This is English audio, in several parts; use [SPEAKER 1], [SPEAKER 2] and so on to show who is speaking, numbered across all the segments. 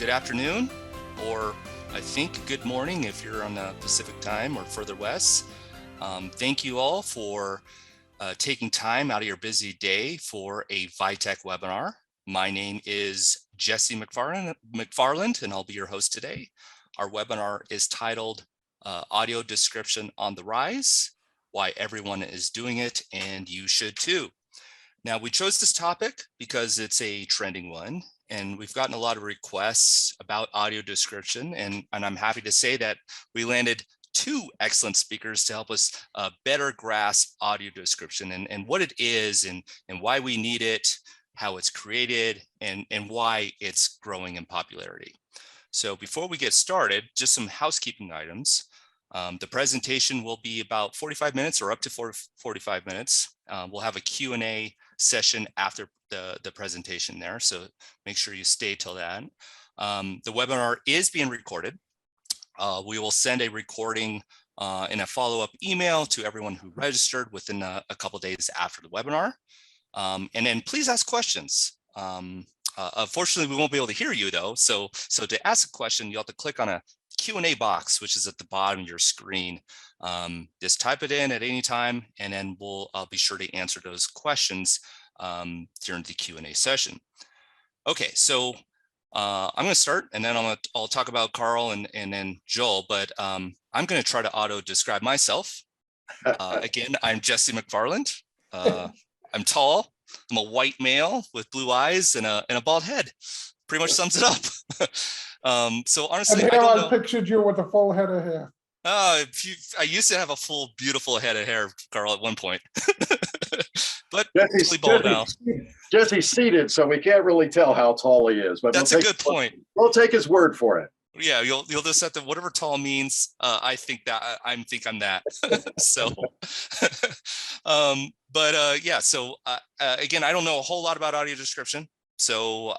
[SPEAKER 1] good afternoon, or I think good morning if you're on the Pacific time or further west. Thank you all for taking time out of your busy day for a VITAC webinar. My name is Jesse McFarland, and I'll be your host today. Our webinar is titled Audio Description on the Rise, Why Everyone is Doing It, and You Should Too. Now, we chose this topic because it's a trending one, and we've gotten a lot of requests about audio description, and I'm happy to say that we landed two excellent speakers to help us better grasp audio description and what it is and why we need it, how it's created, and why it's growing in popularity. So before we get started, just some housekeeping items. The presentation will be about 45 minutes or up to 45 minutes. We'll have a Q&A session after the presentation there, so make sure you stay till that. The webinar is being recorded. We will send a recording in a follow-up email to everyone who registered within a couple days after the webinar. And then please ask questions. Unfortunately, we won't be able to hear you though, so to ask a question, you'll have to click on a Q&A box, which is at the bottom of your screen. Just type it in at any time, and then I'll be sure to answer those questions during the Q&A session. Okay, so I'm going to start, and then I'll talk about Carl and then Joel, but I'm going to try to auto-describe myself. Again, I'm Jesse McFarland. I'm tall. I'm a white male with blue eyes and a bald head. Pretty much sums it up. So honestly,
[SPEAKER 2] and
[SPEAKER 1] I don't know.
[SPEAKER 2] I pictured you with a full head of hair.
[SPEAKER 1] I used to have a full, beautiful head of hair, Carl, at one point. But totally bald now.
[SPEAKER 3] Jesse's seated, so we can't really tell how tall he is. But
[SPEAKER 1] that's a good point.
[SPEAKER 3] We'll take his word for it.
[SPEAKER 1] Yeah, you'll just have to, whatever tall means. I think I'm that. So, yeah. So again, I don't know a whole lot about audio description. So,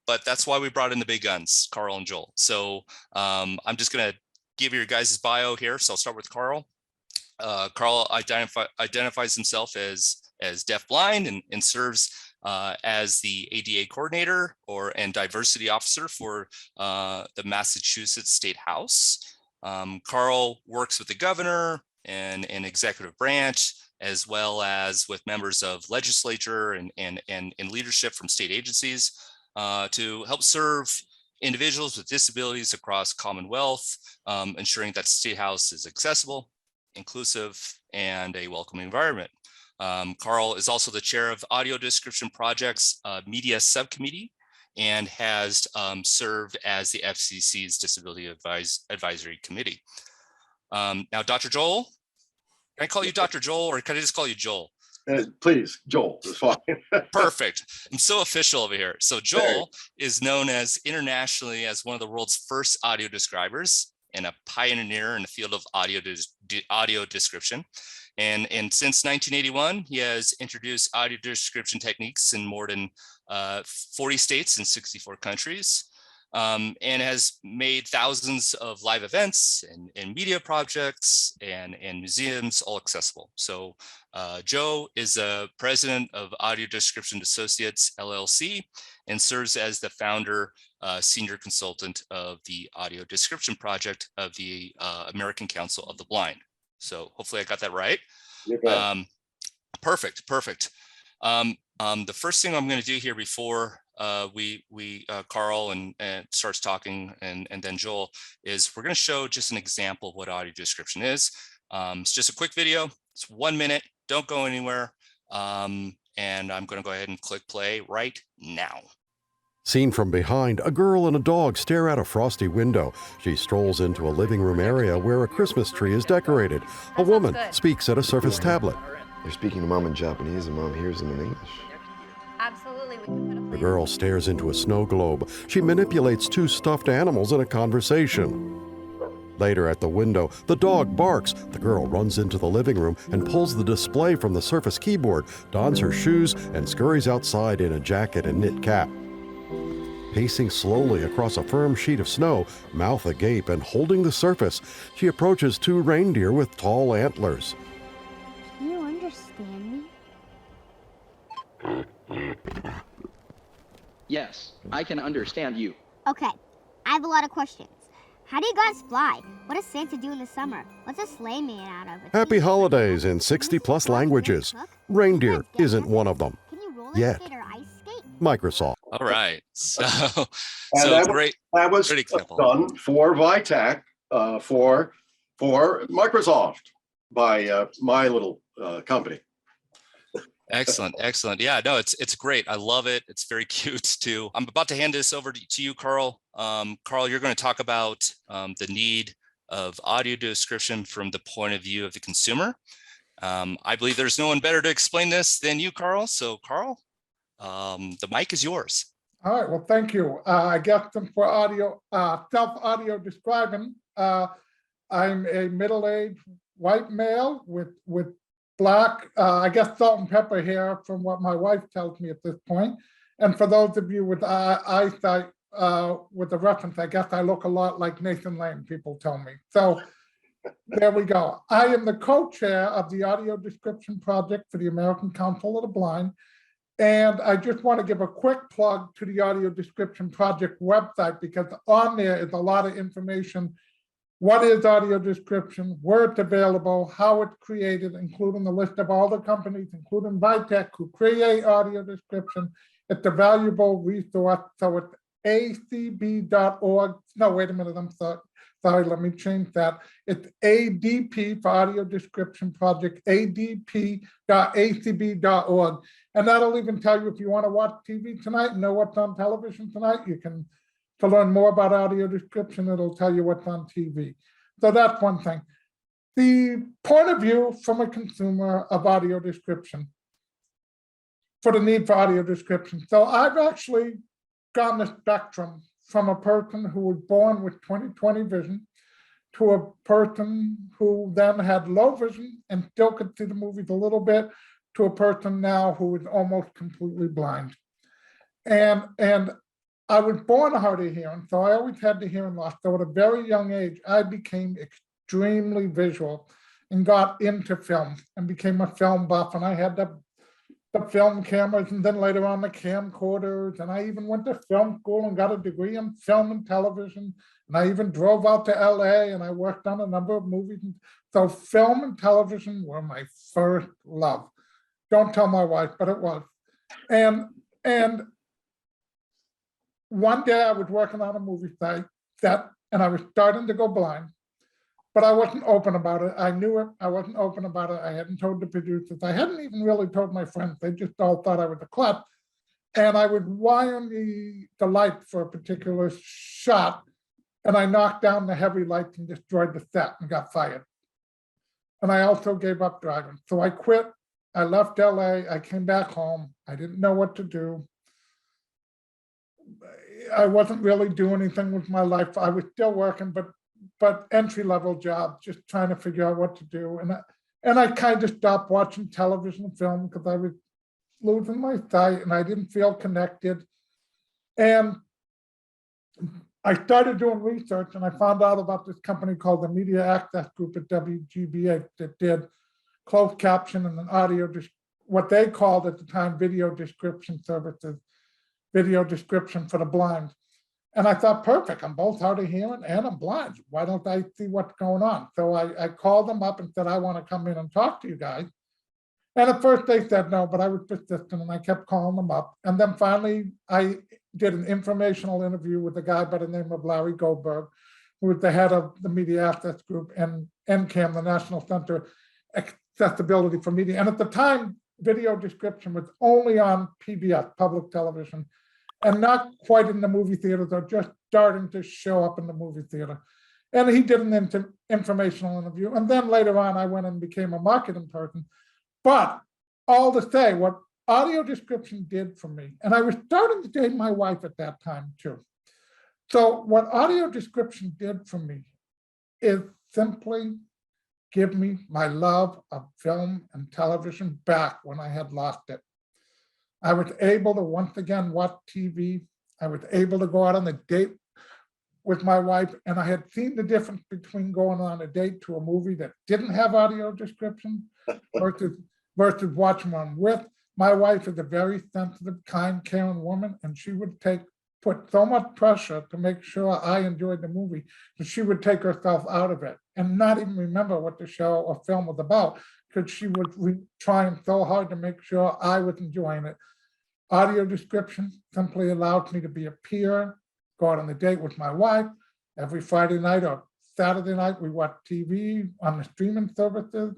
[SPEAKER 1] but that's why we brought in the big guns, Carl and Joel. So I'm just gonna give your guys' bio here. So I'll start with Carl. Carl identifies himself as DeafBlind and serves as the ADA coordinator and diversity officer for the Massachusetts State House. Carl works with the governor and executive branch, as well as with members of legislature and leadership from state agencies to help serve individuals with disabilities across Commonwealth, ensuring that State House is accessible, inclusive, and a welcoming environment. Carl is also the chair of Audio Description Project's Media Subcommittee and has served as the FCC's Disability Advisory Committee. Now, Dr. Joel, can I call you Dr. Joel, or can I just call you Joel?
[SPEAKER 3] Please, Joel, it's fine.
[SPEAKER 1] Perfect. I'm so official over here. So Joel is known as internationally as one of the world's first audio describers and a pioneer in the field of audio description. And since 1981, he has introduced audio description techniques in more than 40 states and 64 countries, and has made thousands of live events and media projects and museums all accessible. So Joe is a president of Audio Description Associates, LLC, and serves as the founder, senior consultant of the Audio Description Project of the American Council of the Blind. So hopefully I got that right. Perfect. The first thing I'm going to do here before Carl and starts talking and then Joel is we're going to show just an example of what audio description is. It's just a quick video. It's 1 minute. Don't go anywhere. And I'm going to go ahead and click play right now.
[SPEAKER 4] Seen from behind, a girl and a dog stare out a frosty window. She strolls into a living room area where a Christmas tree is decorated. A woman speaks at a Surface tablet.
[SPEAKER 5] They're speaking to Mom in Japanese and Mom hears them in English.
[SPEAKER 6] Absolutely. We can put a
[SPEAKER 4] The girl stares into a snow globe. She manipulates two stuffed animals in a conversation. Later at the window, the dog barks. The girl runs into the living room and pulls the display from the Surface keyboard, dons her shoes, and scurries outside in a jacket and knit cap. Pacing slowly across a firm sheet of snow, mouth agape and holding the Surface, she approaches two reindeer with tall antlers.
[SPEAKER 6] Can you understand me?
[SPEAKER 7] Yes, I can understand you.
[SPEAKER 6] Okay, I have a lot of questions. How do you guys fly? What does Santa do in the summer? What's a sleigh made out of?
[SPEAKER 4] Happy holidays in 60+ languages. Reindeer isn't one of them.
[SPEAKER 6] Can you roller
[SPEAKER 4] Yet.
[SPEAKER 6] skate or ice skate?
[SPEAKER 4] Microsoft.
[SPEAKER 1] All right. So,
[SPEAKER 3] And that,
[SPEAKER 1] great.
[SPEAKER 3] that was
[SPEAKER 1] Great example.
[SPEAKER 3] done for VITAC, for Microsoft by my little company.
[SPEAKER 1] Excellent. Excellent. Yeah, no, it's great. I love it. It's very cute too. I'm about to hand this over to you, Carl. Carl, you're going to talk about the need of audio description from the point of view of the consumer. I believe there's no one better to explain this than you, Carl. So Carl, the mic is yours.
[SPEAKER 2] All right, well, thank you. I guess for audio, self-audio describing, I'm a middle-aged white male with black, I guess salt and pepper hair from what my wife tells me at this point. And for those of you with eyesight, with the reference, I guess I look a lot like Nathan Lane, people tell me. So there we go. I am the co-chair of the audio description project for the American Council of the Blind. And I just want to give a quick plug to the audio description project website, because on there is a lot of information. What is audio description, where it's available, how it's created, including the list of all the companies, including VITAC, who create audio description. It's a valuable resource. So it's acb.org. No, wait a minute, I'm sorry, let me change that. It's ADP for Audio Description Project, adp.acb.org. And that'll even tell you if you want to watch TV tonight and know what's on television tonight, you can. To learn more about audio description, it'll tell you what's on TV. So that's one thing. The point of view from a consumer of audio description, for the need for audio description. So I've actually gone the spectrum from a person who was born with 20/20 vision to a person who then had low vision and still could see the movies a little bit, to a person now who is almost completely blind. And I was born hard of hearing, so I always had the hearing loss. So at a very young age, I became extremely visual and got into film and became a film buff. And I had the film cameras, and then later on the camcorders. And I even went to film school and got a degree in film and television. And I even drove out to LA and I worked on a number of movies. So film and television were my first love. Don't tell my wife, but it was. And one day I was working on a movie set and I was starting to go blind, but I wasn't open about it. I knew it. I wasn't open about it. I hadn't told the producers. I hadn't even really told my friends. They just all thought I was a klutz. And I was wiring the light for a particular shot, and I knocked down the heavy lights and destroyed the set and got fired. And I also gave up driving. So I quit. I left LA. I came back home. I didn't know what to do. I wasn't really doing anything with my life. I was still working, but entry-level jobs, just trying to figure out what to do. And I kind of stopped watching television and film because I was losing my sight and I didn't feel connected. And I started doing research and I found out about this company called the Media Access Group at WGBH that did closed caption and an audio, what they called at the time, video description services. Video description for the blind. And I thought, perfect, I'm both hard of hearing and I'm blind. Why don't I see what's going on? So I called them up and said, I want to come in and talk to you guys. And at first they said no, but I was persistent and I kept calling them up. And then finally I did an informational interview with a guy by the name of Larry Goldberg, who was the head of the Media Access Group and NCAM, the National Center Accessibility for Media. And at the time, video description was only on PBS, public television, and not quite in the movie theaters, or just starting to show up in the movie theater. And he did an informational interview. And then later on, I went and became a marketing person. But all to say, what audio description did for me, and I was starting to date my wife at that time too. So what audio description did for me is simply give me my love of film and television back when I had lost it. I was able to once again watch TV. I was able to go out on a date with my wife, and I had seen the difference between going on a date to a movie that didn't have audio description versus watching one with. My wife is a very sensitive, kind, caring woman, and she would take put so much pressure to make sure I enjoyed the movie that she would take herself out of it and not even remember what the show or film was about, because she was trying so hard to make sure I was enjoying it. Audio description simply allows me to be a peer, go out on a date with my wife. Every Friday night or Saturday night, we watch TV on the streaming services.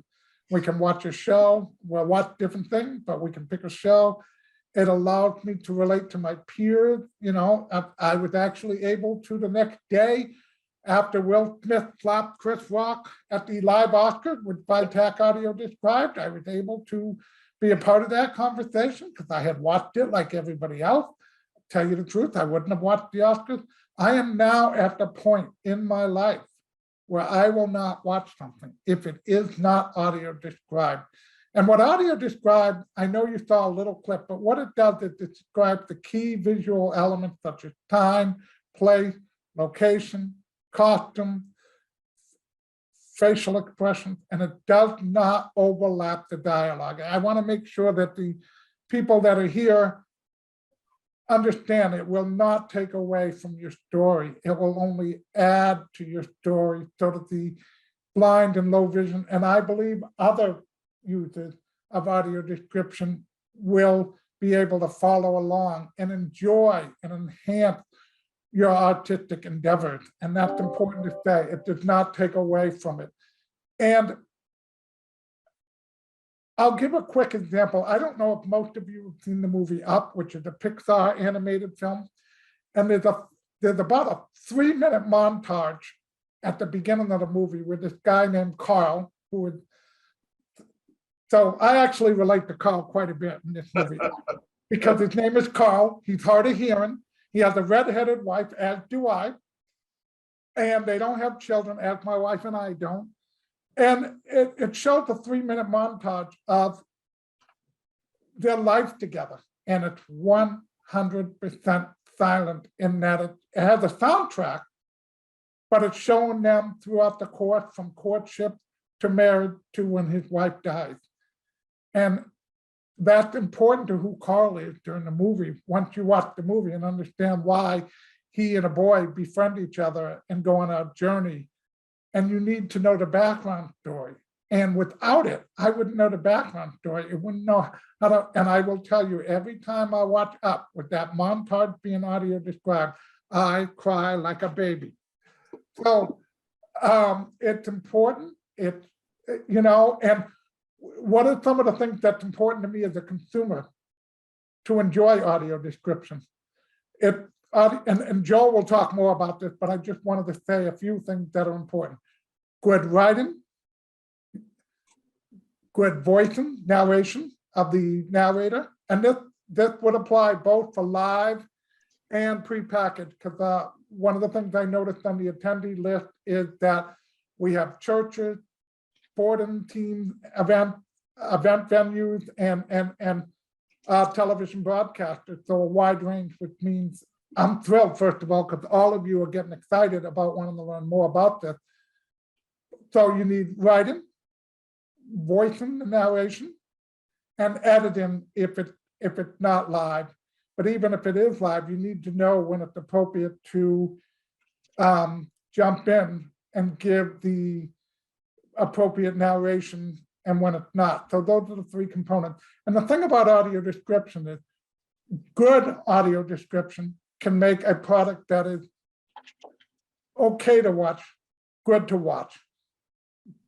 [SPEAKER 2] We can watch a show. We'll watch different things, but we can pick a show. It allows me to relate to my peers. You know, I was actually able to the next day, after Will Smith slapped Chris Rock at the live Oscars with VITAC audio described, I was able to be a part of that conversation because I had watched it like everybody else. Tell you the truth, I wouldn't have watched the Oscars. I am now at the point in my life where I will not watch something if it is not audio described. And what audio described, I know you saw a little clip, but what it does is it describes the key visual elements such as time, place, location, costume, facial expressions, and it does not overlap the dialogue. I want to make sure that the people that are here understand it will not take away from your story. It will only add to your story so that the blind and low vision, and I believe other users of audio description will be able to follow along and enjoy and enhance your artistic endeavors. And that's important to say. It does not take away from it. And I'll give a quick example. I don't know if most of you have seen the movie Up, which is a Pixar animated film. And there's about a 3-minute montage at the beginning of the movie with this guy named Carl, who is, so I actually relate to Carl quite a bit in this movie because his name is Carl. He's hard of hearing. He has a redheaded wife, as do I. And they don't have children, as my wife and I don't. And it shows a 3-minute montage of their life together. And it's 100% silent in that it has a soundtrack, but it's showing them throughout the course from courtship to marriage to when his wife dies. And that's important to who Carl is during the movie. Once you watch the movie and understand why he and a boy befriend each other and go on a journey, and you need to know the background story. And without it, I wouldn't know the background story. It wouldn't know how to, and I will tell you, every time I watch Up with that montage being audio described, I cry like a baby. So it's important. It's, you know, and what are some of the things that's important to me as a consumer to enjoy audio description? And Joel will talk more about this, but I just wanted to say a few things that are important. Good writing, good voicing, narration of the narrator. And this would apply both for live and prepackaged, because one of the things I noticed on the attendee list is that we have churches, sporting teams, event venues, and television broadcasters. So a wide range, which means I'm thrilled, first of all, because all of you are getting excited about wanting to learn more about this. So you need writing, voicing the narration, and editing if it's not live. But even if it is live, you need to know when it's appropriate to jump in and give the appropriate narration and when it's not. So those are the 3 components. And the thing about audio description is good audio description can make a product that is okay to watch, good to watch.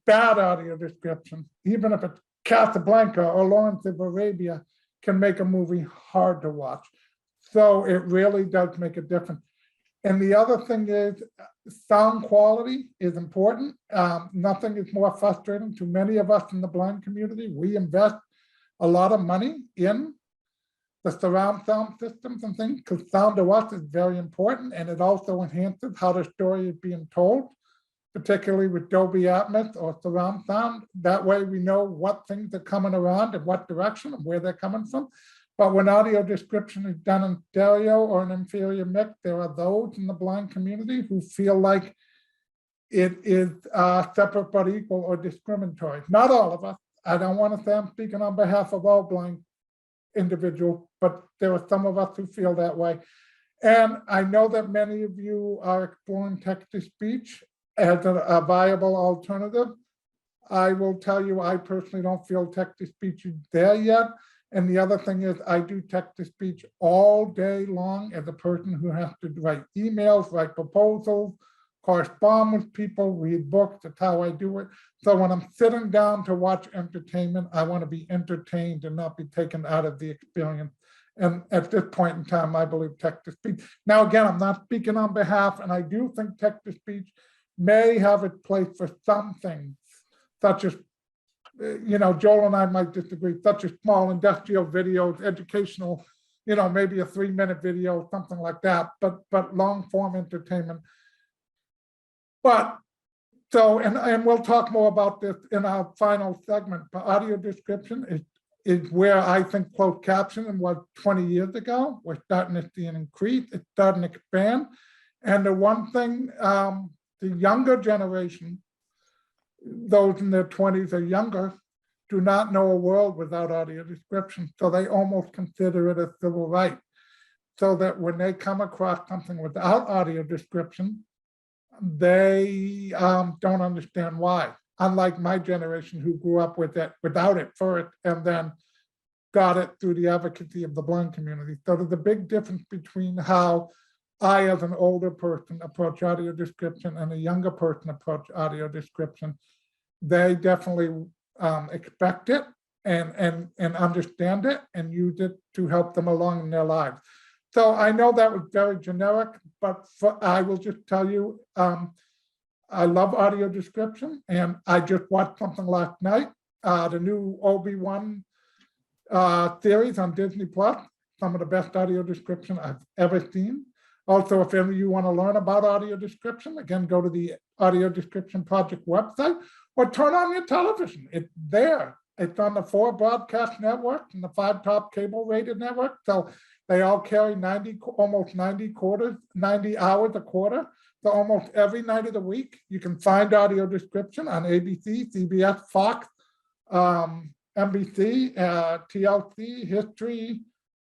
[SPEAKER 2] Bad audio description, even if it's Casablanca or Lawrence of Arabia, can make a movie hard to watch. So it really does make a difference. And the other thing is sound quality is important. Nothing is more frustrating to many of us in the blind community. We invest a lot of money in the surround sound systems and things, because sound to us is very important, and it also enhances how the story is being told, particularly with Dolby Atmos or surround sound. That way we know what things are coming around and what direction and where they're coming from. But when audio description is done in stereo or an inferior mix, there are those in the blind community who feel like it is separate but equal or discriminatory. Not all of us. I don't want to say I'm speaking on behalf of all blind individuals, but there are some of us who feel that way. And I know that many of you are exploring text-to-speech as a viable alternative. I will tell you, I personally don't feel text-to-speech is there yet. And the other thing is I do text-to-speech all day long as a person who has to write emails, write proposals, correspond with people, read books. That's how I do it. So when I'm sitting down to watch entertainment, I want to be entertained and not be taken out of the experience. And at this point in time, I believe text-to-speech. Now, again, I'm not speaking on behalf, and I do think text-to-speech may have its place for some things, such as, Joel and I might disagree, such as small industrial videos, educational, maybe a 3-minute video, something like that, but long form entertainment. But so, and we'll talk more about this in our final segment, but audio description is where I think closed captioning was 20 years ago. We're starting to see an increase, it's starting to expand. And the one thing, the younger generation, those in their 20s or younger, do not know a world without audio description. So they almost consider it a civil right. So that when they come across something without audio description, they don't understand why. Unlike my generation who grew up with it, without it first, and then got it through the advocacy of the blind community. So there's a big difference between how I, as an older person, approach audio description and a younger person approach audio description. They definitely expect it and understand it and use it to help them along in their lives. So I know that was very generic, but I will just tell you, I love audio description, and I just watched something last night, the new Obi-Wan series on Disney Plus, some of the best audio description I've ever seen. Also, if any of you want to learn about audio description, again, go to the Audio Description Project website or turn on your television. It's there. It's on the 4 broadcast networks and the 5 top cable rated networks. So they all carry almost 90 hours a quarter. So almost every night of the week, you can find audio description on ABC, CBS, Fox, NBC, TLC, History,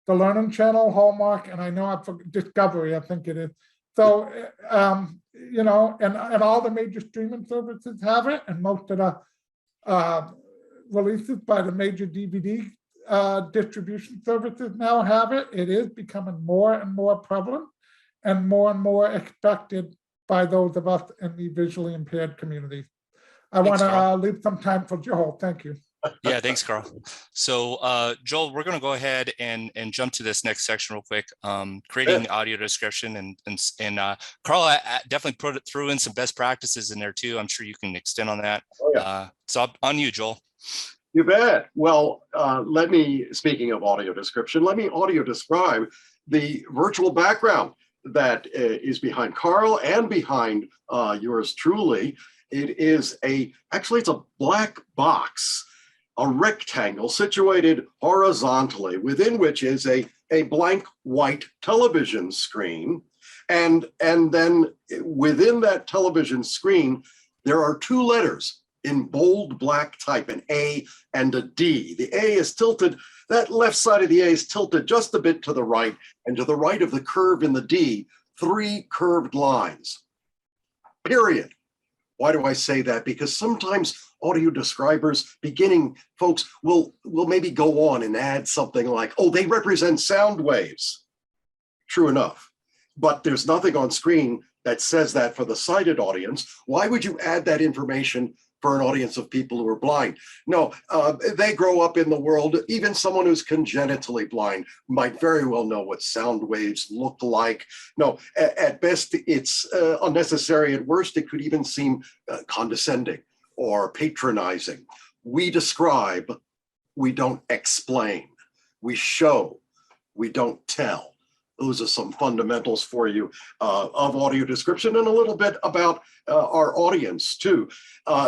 [SPEAKER 2] the Learning Channel, Hallmark, and I know I forgot Discovery, I think it is. So, and all the major streaming services have it, and most of the releases by the major DVD distribution services now have it. It is becoming more and more prevalent and more expected by those of us in the visually impaired community. I want to leave some time for Joel. Thank you.
[SPEAKER 1] Yeah, thanks, Carl. So Joel, we're going to go ahead and jump to this next section real quick. Creating audio description, and Carl, I definitely threw in some best practices in there too. I'm sure you can extend on that.
[SPEAKER 3] Oh, yeah.
[SPEAKER 1] So on you, Joel.
[SPEAKER 3] You bet. Well, speaking of audio description, let me audio describe the virtual background that is behind Carl and behind yours truly. It is actually it's a black box, a rectangle situated horizontally, within which is a blank white television screen. And then within that television screen, there are 2 letters in bold black type, an A and a D. The A is tilted, that left side of the A is tilted just a bit to the right, and to the right of the curve in the D, 3 curved lines, period. Why do I say that? Because sometimes audio describers, beginning folks, will maybe go on and add something like, oh, they represent sound waves. True enough, but there's nothing on screen that says that for the sighted audience. Why would you add that information for an audience of people who are blind? No, they grow up in the world. Even someone who's congenitally blind might very well know what sound waves look like. No, at best, it's unnecessary. At worst, it could even seem condescending or patronizing. We describe, we don't explain. We show, we don't tell. Those are some fundamentals for you of audio description, and a little bit about our audience too.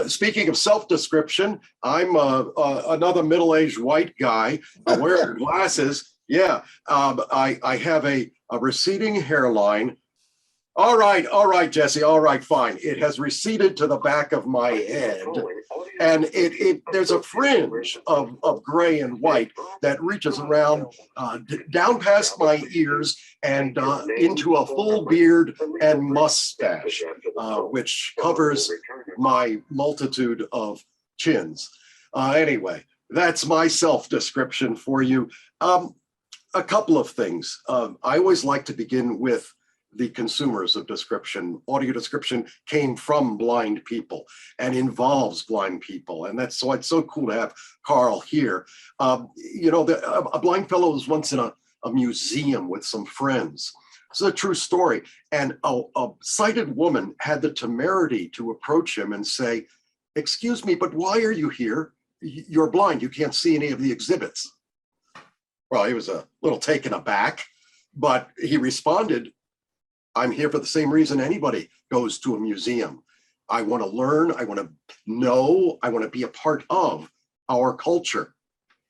[SPEAKER 3] Speaking of self-description, I'm another middle-aged white guy wearing glasses. Yeah, I have a receding hairline. All right, Jesse, all right, fine. It has receded to the back of my head. And there's a fringe of gray and white that reaches around down past my ears and into a full beard and mustache, which covers my multitude of chins. Anyway, that's my self-description for you. A couple of things. I always like to begin with the consumers of description. Audio description came from blind people and involves blind people. And that's why it's so cool to have Carl here. You know, a blind fellow was once in a museum with some friends. It's a true story. And a sighted woman had the temerity to approach him and say, "Excuse me, but why are you here? You're blind, you can't see any of the exhibits." Well, he was a little taken aback, but he responded, "I'm here for the same reason anybody goes to a museum. I want to learn, I want to know, I want to be a part of our culture."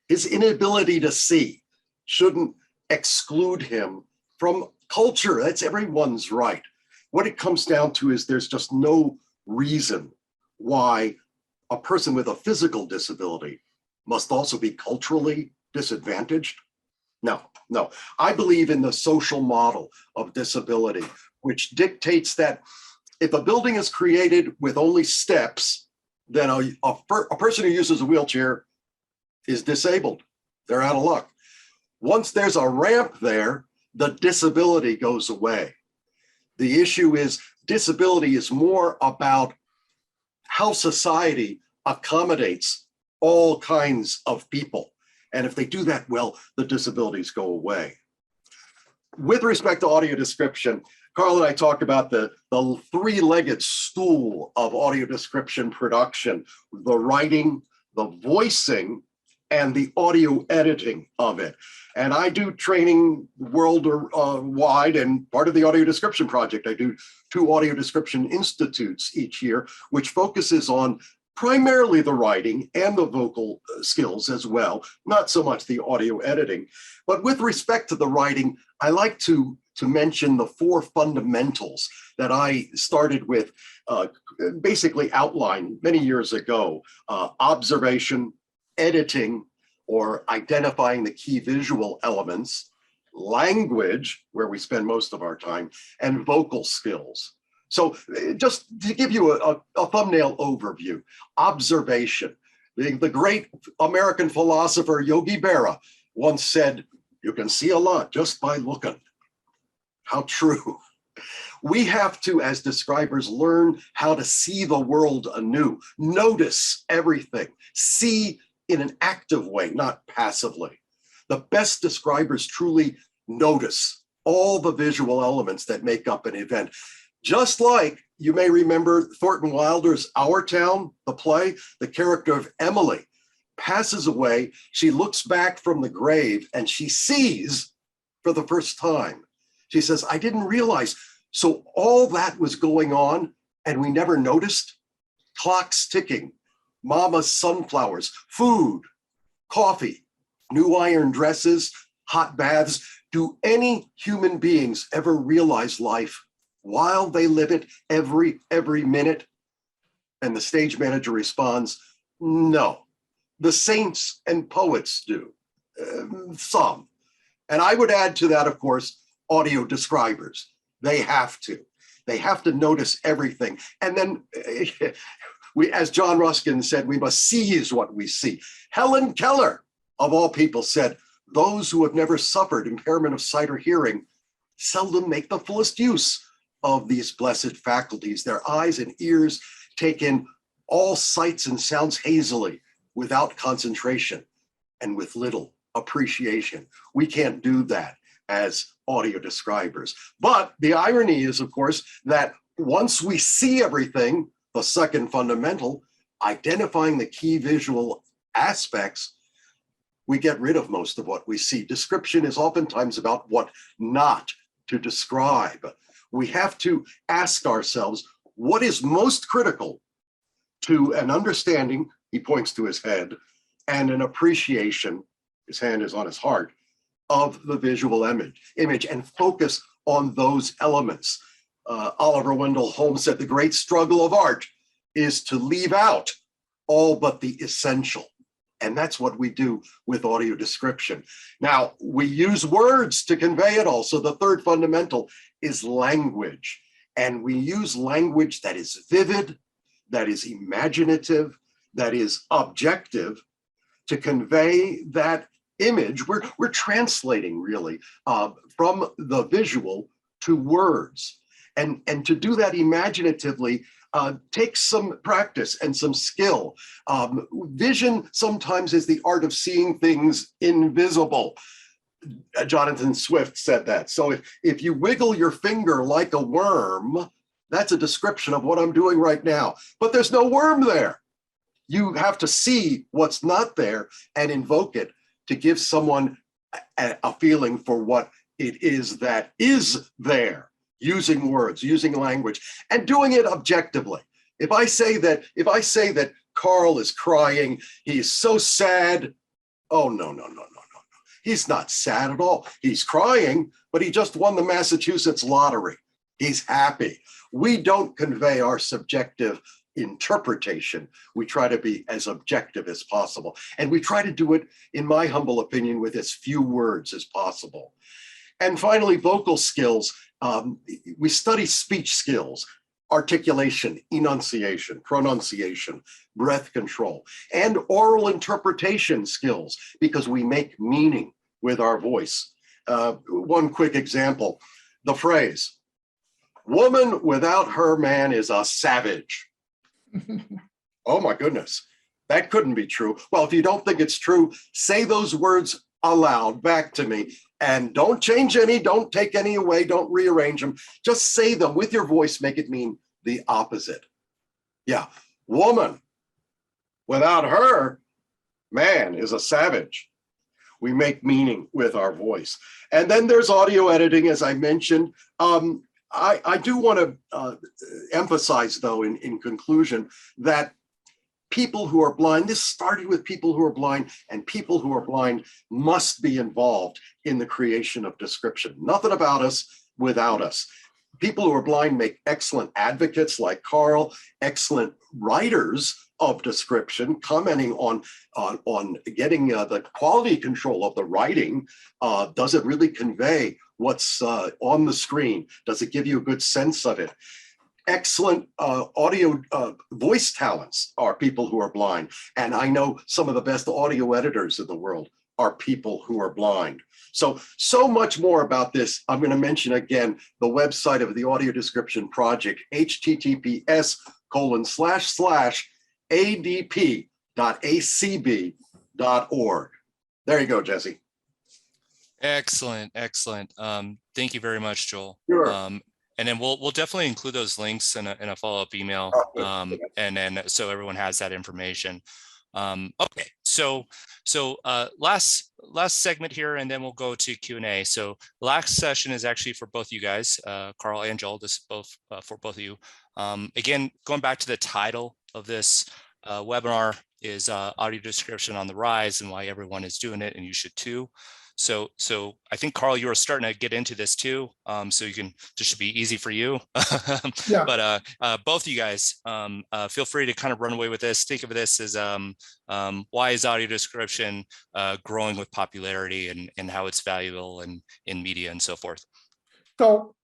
[SPEAKER 3] His inability to see shouldn't exclude him from culture. That's everyone's right. What it comes down to is there's just no reason why a person with a physical disability must also be culturally disadvantaged. No. I believe in the social model of disability, which dictates that if a building is created with only steps, then a person who uses a wheelchair is disabled. They're out of luck. Once there's a ramp there, the disability goes away. The issue is disability is more about how society accommodates all kinds of people. And if they do that well, the disabilities go away. With respect to audio description, Carl and I talked about the three-legged stool of audio description production: the writing, the voicing, and the audio editing of it. And I do training worldwide, and part of the audio description project, I do 2 audio description institutes each year, which focuses on primarily the writing and the vocal skills as well, not so much the audio editing. But with respect to the writing, I like to mention the 4 fundamentals that I started with, basically outlined many years ago: observation, editing, or identifying the key visual elements, language, where we spend most of our time, and vocal skills. So just to give you a thumbnail overview: observation. The great American philosopher Yogi Berra once said, "You can see a lot just by looking." How true. We have to, as describers, learn how to see the world anew, notice everything, see in an active way, not passively. The best describers truly notice all the visual elements that make up an event. Just like you may remember Thornton Wilder's Our Town, the play, the character of Emily passes away. She looks back from the grave and she sees for the first time. She says, "I didn't realize." So all that was going on and we never noticed. Clocks ticking, mama's sunflowers, food, coffee, new iron dresses, hot baths. Do any human beings ever realize life while they live it every minute? And the stage manager responds, "No, the saints and poets do, some." And I would add to that, of course, audio describers. They have to notice everything. And then as John Ruskin said, we must seize what we see. Helen Keller, of all people, said, "Those who have never suffered impairment of sight or hearing seldom make the fullest use of these blessed faculties. Their eyes and ears take in all sights and sounds hazily, without concentration and with little appreciation." We can't do that as audio describers. But the irony is, of course, that once we see everything, the second fundamental, identifying the key visual aspects, we get rid of most of what we see. Description is oftentimes about what not to describe. We have to ask ourselves, what is most critical to an understanding, he points to his head, and an appreciation, his hand is on his heart, of the visual image, and focus on those elements. Oliver Wendell Holmes said, "The great struggle of art is to leave out all but the essential. And that's what we do with audio description. Now, we use words to convey it all. So the third fundamental is language. And we use language that is vivid, that is imaginative, that is objective to convey that image. We're translating really from the visual to words. And to do that imaginatively takes some practice and some skill. Vision sometimes is the art of seeing things invisible. Jonathan Swift said that. So if you wiggle your finger like a worm, that's a description of what I'm doing right now. But there's no worm there. You have to see what's not there and invoke it to give someone a feeling for what it is that is there. Using words, using language, and doing it objectively. If I say that Carl is crying, he's so sad. Oh, no. He's not sad at all. He's crying, but he just won the Massachusetts lottery. He's happy. We don't convey our subjective interpretation. We try to be as objective as possible. And we try to do it, in my humble opinion, with as few words as possible. And finally, vocal skills. We study speech skills, articulation, enunciation, pronunciation, breath control, and oral interpretation skills, because we make meaning with our voice. One quick example, the phrase, "Woman without her man is a savage." Oh my goodness, that couldn't be true. Well, if you don't think it's true, say those words aloud back to me, and don't change any, don't take any away, don't rearrange them. Just say them with your voice, make it mean the opposite. Yeah, woman without her man is a savage. We make meaning with our voice. And then there's audio editing, as I mentioned. I do want to emphasize, though, in conclusion, that people who are blind, this started with people who are blind, and people who are blind must be involved in the creation of description. Nothing about us without us. People who are blind make excellent advocates like Carl, excellent writers of description, commenting on getting the quality control of the writing. Does it really convey what's on the screen? Does it give you a good sense of it? Excellent audio voice talents are people who are blind. And I know some of the best audio editors in the world are people who are blind. So much more about this. I'm going to mention again the website of the Audio Description Project, https://adp.acb.org. There you go, Jesse.
[SPEAKER 1] Excellent. Thank you very much, Joel.
[SPEAKER 3] Sure.
[SPEAKER 1] And then we'll definitely include those links in a follow-up email, and then so everyone has that information. Okay, so last segment here, and then we'll go to Q&A. So last session is actually for both you guys, Carl and Joel. This is both for both of you. Again, going back to the title of this webinar is audio description on the rise, and why everyone is doing it, and you should too. So I think, Carl, you were starting to get into this too. So you can, this should be easy for you.
[SPEAKER 2] Yeah.
[SPEAKER 1] But both of you guys, feel free to kind of run away with this. Think of this as why is audio description growing with popularity, and how it's valuable in media and so forth.
[SPEAKER 2] So,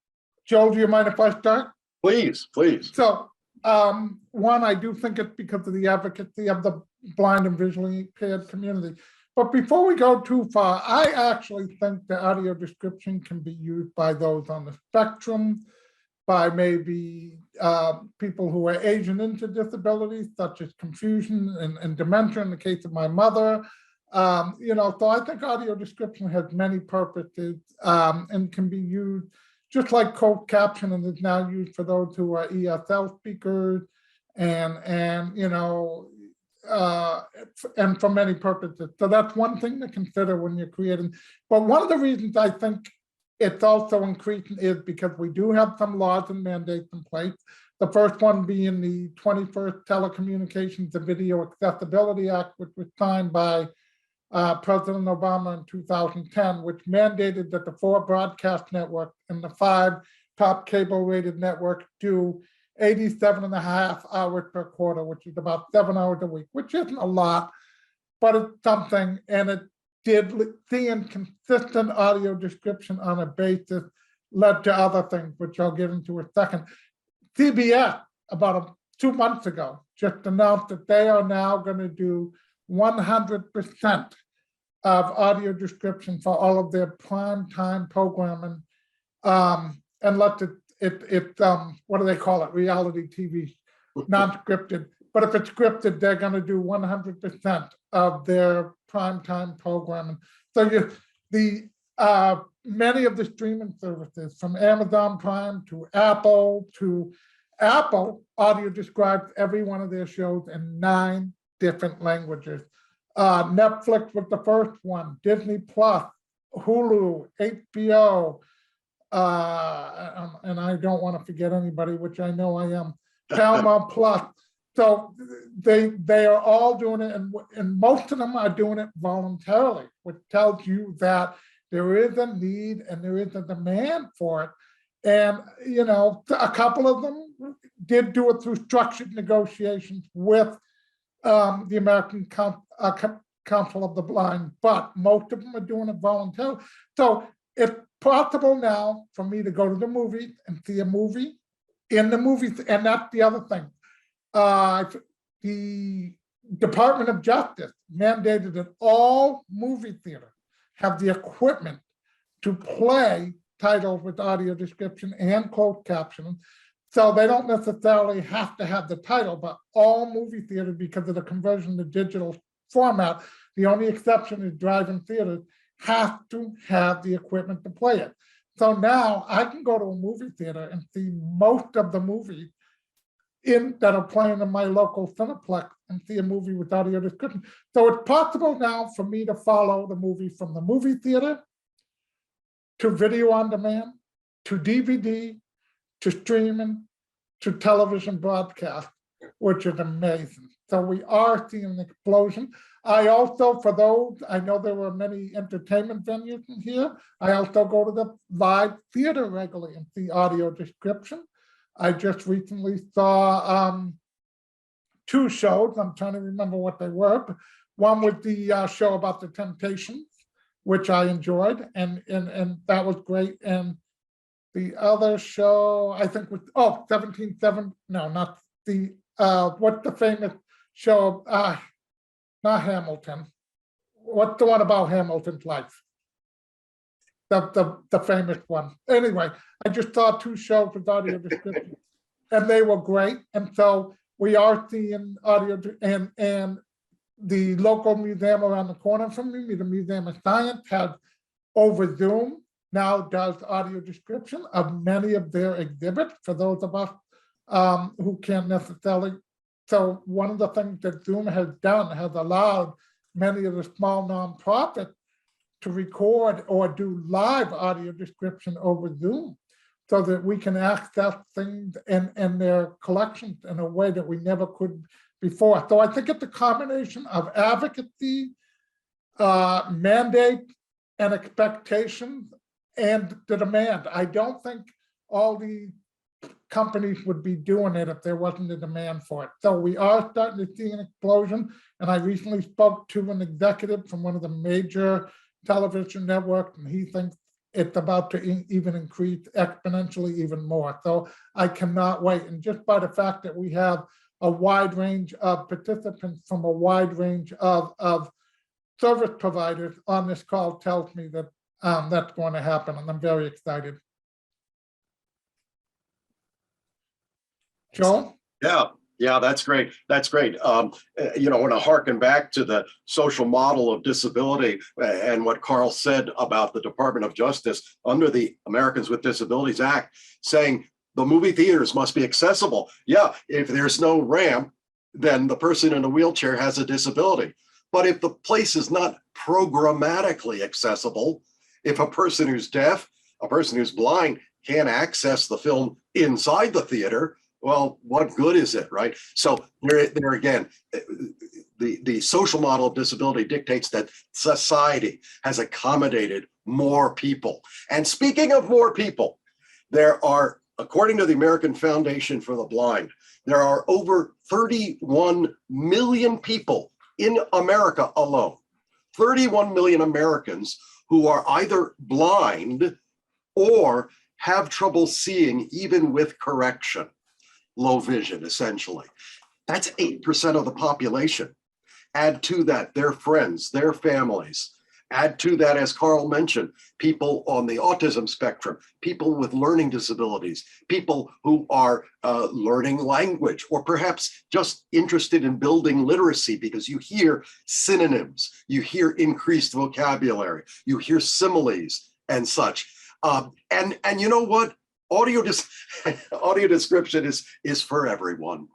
[SPEAKER 2] Joel, do you mind if I start?
[SPEAKER 3] Please.
[SPEAKER 2] So, one, I do think it's because of the advocacy of the blind and visually impaired community. But before we go too far, I actually think the audio description can be used by those on the spectrum, by maybe people who are aging into disabilities, such as confusion and dementia in the case of my mother. So I think audio description has many purposes and can be used, just like closed captioning is now used for those who are ESL speakers and for many purposes. So that's one thing to consider when you're creating. But one of the reasons I think it's also increasing is because we do have some laws and mandates in place. The first one being the 21st Telecommunications and Video Accessibility Act, which was signed by President Obama in 2010, which mandated that the 4 broadcast networks and the 5 top cable rated networks do 87 and a half hours per quarter, which is about 7 hours a week, which isn't a lot, but it's something. And it did, seeing consistent audio description on a basis led to other things, which I'll get into in a second. CBS, about 2 months ago, just announced that they are now going to do 100% of audio description for all of their prime time programming, and let it what do they call it? Reality TV, non-scripted. But if it's scripted, they're going to do 100% of their prime time programming. So many of the streaming services, from Amazon Prime to Apple audio describes every one of their shows in 9 different languages. Netflix was the first one, Disney Plus, Hulu, HBO, and I don't want to forget anybody, which I know I am, Paramount Plus. So they are all doing it, and most of them are doing it voluntarily, which tells you that there is a need and there is a demand for it. And, a couple of them did do it through structured negotiations with the American Council of the Blind, but most of them are doing it voluntarily. So it's possible now for me to go to the movies and see a movie in the movies, and that's the other thing. The Department of Justice mandated that all movie theaters have the equipment to play titles with audio description and closed captioning. So they don't necessarily have to have the title, but all movie theaters, because of the conversion to digital format, the only exception is drive-in theaters, have to have the equipment to play it. So now I can go to a movie theater and see most of the movies that are playing in my local Cineplex and see a movie with audio description. So it's possible now for me to follow the movie from the movie theater to video on demand, to DVD, to streaming, to television broadcast, which is amazing. So we are seeing an explosion. I also, for those, I know there were many entertainment venues in here. I also go to the live theater regularly and see audio description. I just recently saw 2 shows. I'm trying to remember what they were. But one was the show about the Temptations, which I enjoyed, and that was great. And the other show, I think, was 17/7. No, not the what's the famous show? Not Hamilton. What's the one about Hamilton's life? The famous one. Anyway, I just saw 2 shows with audio description, and they were great. And so we are seeing audio, and the local museum around the corner from me, the Museum of Science, has over Zoom now does audio description of many of their exhibits for those of us who can't necessarily. So one of the things that Zoom has done has allowed many of the small nonprofits to record or do live audio description over Zoom, so that we can access things and their collections in a way that we never could before. So I think it's a combination of advocacy, mandate, and expectations, and the demand. I don't think all the companies would be doing it if there wasn't a demand for it. So we are starting to see an explosion. And I recently spoke to an executive from one of the major television networks, and he thinks it's about to even increase exponentially even more. So I cannot wait. And just by the fact that we have a wide range of participants from a wide range of service providers on this call tells me that that's going to happen, and I'm very excited. Joel?
[SPEAKER 3] Yeah, that's great. That's great. I want to harken back to the social model of disability and what Carl said about the Department of Justice under the Americans with Disabilities Act, saying the movie theaters must be accessible. Yeah, if there's no ramp, then the person in a wheelchair has a disability. But if the place is not programmatically accessible, if a person who's deaf, a person who's blind can't access the film inside the theater, well, what good is it, right? So there again, the social model of disability dictates that society has accommodated more people. And speaking of more people, there are according to the American Foundation for the Blind, there are over 31 million people in America alone, 31 million Americans who are either blind or have trouble seeing even with correction, low vision, essentially. That's 8% of the population. Add to that their friends, their families. Add to that, as Carl mentioned, people on the autism spectrum, people with learning disabilities, people who are learning language, or perhaps just interested in building literacy because you hear synonyms, you hear increased vocabulary, you hear similes and such. And you know what? Audio description is for everyone.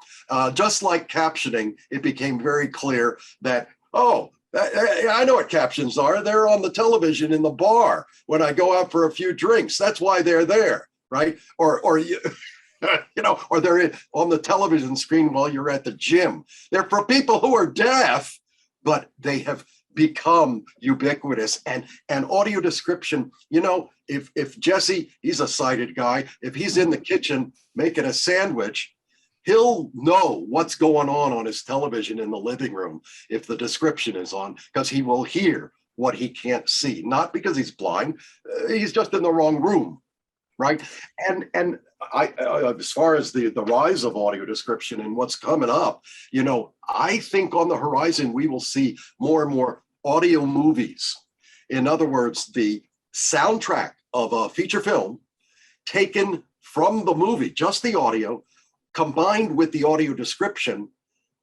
[SPEAKER 3] Just like captioning, it became very clear that, oh, I know what captions are. They're on the television in the bar when I go out for a few drinks. That's why they're there, right? Or you know, or they're on the television screen while you're at the gym. They're for people who are deaf, but they have become ubiquitous. And audio description, you know, if Jesse, he's a sighted guy, if he's in the kitchen making a sandwich, he'll know what's going on his television in the living room if the description is on, because he will hear what he can't see, not because he's blind, he's just in the wrong room, right? And I as far as the rise of audio description and what's coming up, you know, I think on the horizon we will see more and more audio movies. In other words, the soundtrack of a feature film taken from the movie, just the audio, combined with the audio description,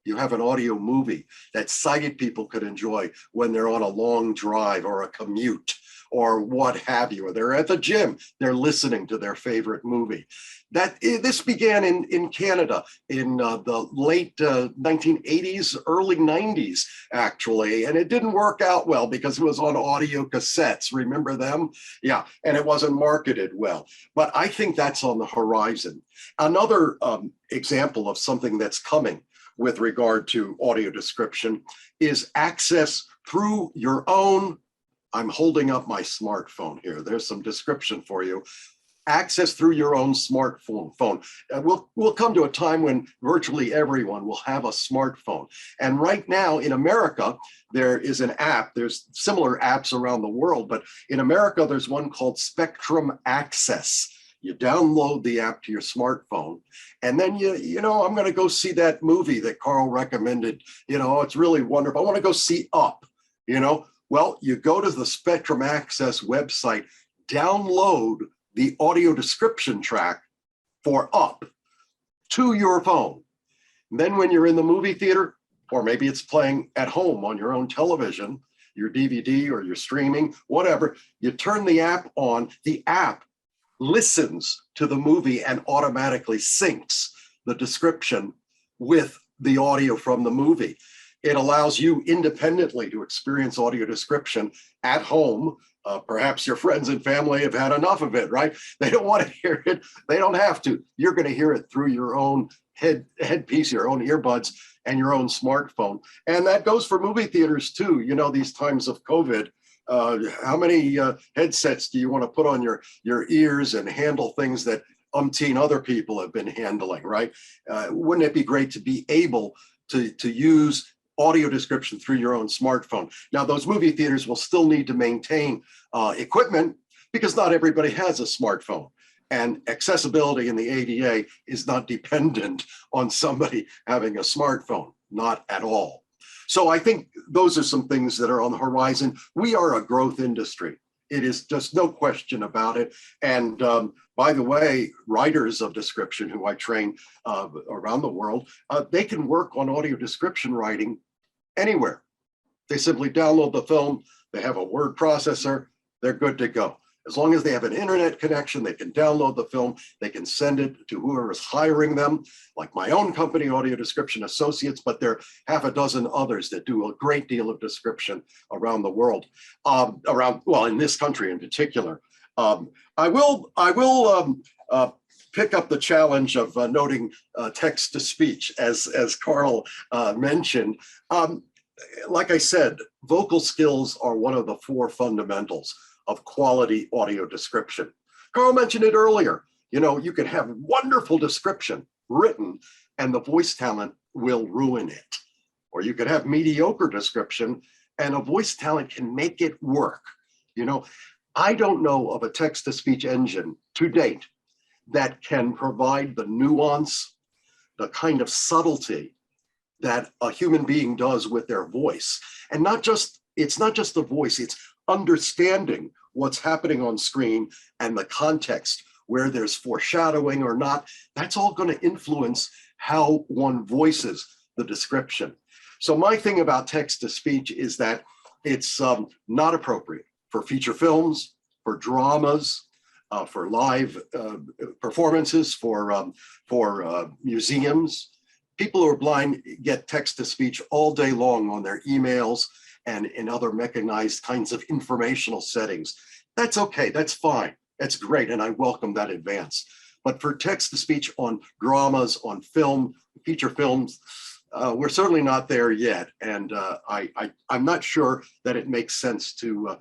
[SPEAKER 3] you have an audio movie that sighted people could enjoy when they're on a long drive or a commute or what have you, or they're at the gym, they're listening to their favorite movie. This began in Canada in the late 1980s, early 90s, actually, and it didn't work out well because it was on audio cassettes. Remember them? Yeah, and it wasn't marketed well. But I think that's on the horizon. Another example of something that's coming with regard to audio description is access through your own. I'm holding up my smartphone here. There's some description for you. Access through your own smartphone. We'll come to a time when virtually everyone will have a smartphone. And right now in America, there is an app. There's similar apps around the world, but in America, there's one called Spectrum Access. You download the app to your smartphone, and then you know, I'm going to go see that movie that Carl recommended. You know, it's really wonderful. I want to go see Up, you know. Well, you go to the Spectrum Access website, download the audio description track for Up to your phone. And then when you're in the movie theater, or maybe it's playing at home on your own television, your DVD or your streaming, whatever, you turn the app on, the app listens to the movie and automatically syncs the description with the audio from the movie. It allows you independently to experience audio description at home. Perhaps your friends and family have had enough of it, right? They don't want to hear it. They don't have to. You're going to hear it through your own headpiece, your own earbuds, and your own smartphone. And that goes for movie theaters too. You know, these times of COVID, how many headsets do you want to put on your ears and handle things that umpteen other people have been handling, right? Wouldn't it be great to be able to use audio description through your own smartphone? Now, those movie theaters will still need to maintain equipment because not everybody has a smartphone. And accessibility in the ADA is not dependent on somebody having a smartphone, not at all. So I think those are some things that are on the horizon. We are a growth industry. It is just no question about it. And by the way, writers of description who I train around the world, they can work on audio description writing anywhere. They simply download the film, they have a word processor, they're good to go. As long as they have an internet connection, they can download the film, they can send it to whoever is hiring them, like my own company, Audio Description Associates, but there are half a dozen others that do a great deal of description around the world, well, in this country in particular. I will pick up the challenge of noting text to speech, as Carl mentioned. Like I said, vocal skills are one of the 4 fundamentals of quality audio description. Carl mentioned it earlier. You know, you can have wonderful description written and the voice talent will ruin it. Or you could have mediocre description and a voice talent can make it work. You know, I don't know of a text-to-speech engine to date that can provide the nuance, the kind of subtlety that a human being does with their voice. And it's not just the voice, it's understanding what's happening on screen and the context where there's foreshadowing or not. That's all going to influence how one voices the description. So my thing about text-to-speech is that it's not appropriate for feature films, for dramas, for live performances, for museums. People who are blind get text-to-speech all day long on their emails and in other mechanized kinds of informational settings. That's okay, that's fine, that's great, and I welcome that advance. But for text-to-speech on dramas, on film, feature films, we're certainly not there yet. And I'm not sure that it makes sense to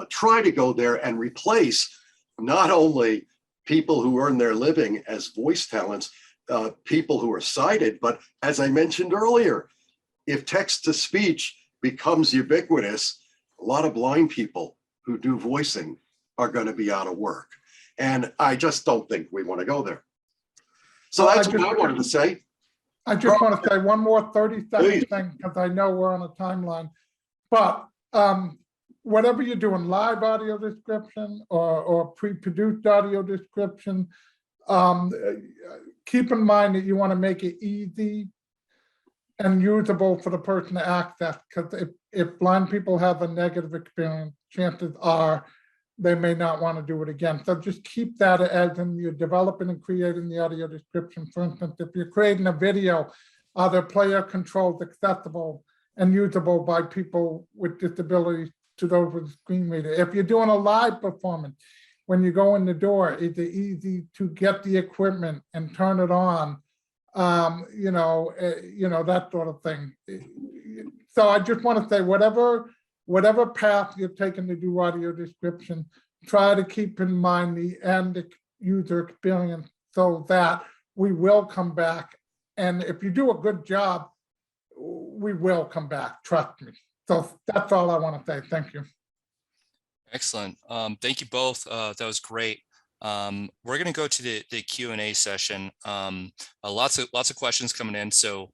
[SPEAKER 3] try to go there and replace not only people who earn their living as voice talents, people who are sighted, but as I mentioned earlier, if text-to-speech becomes ubiquitous, a lot of blind people who do voicing are going to be out of work. And I just don't think we want to go there. So that's what I wanted to say.
[SPEAKER 2] I just want to say one more 30-second thing, because I know we're on a timeline. But whatever you're doing, live audio description or pre-produced audio description, keep in mind that you want to make it easy and usable for the person to access, because if blind people have a negative experience, chances are they may not want to do it again. So just keep that as in you're developing and creating the audio description. For instance, if you're creating a video, are the player controls accessible and usable by people with disabilities to those with a screen reader? If you're doing a live performance, when you go in the door, is it easy to get the equipment and turn it on? That sort of thing. So I just want to say, whatever path you're taking to do audio description, try to keep in mind the end user experience so that we will come back. And if you do a good job, we will come back, trust me. So that's all I want to say. Thank you.
[SPEAKER 1] Excellent. Thank you both. That was great. We're going to go to the Q&A session. Lots of questions coming in, so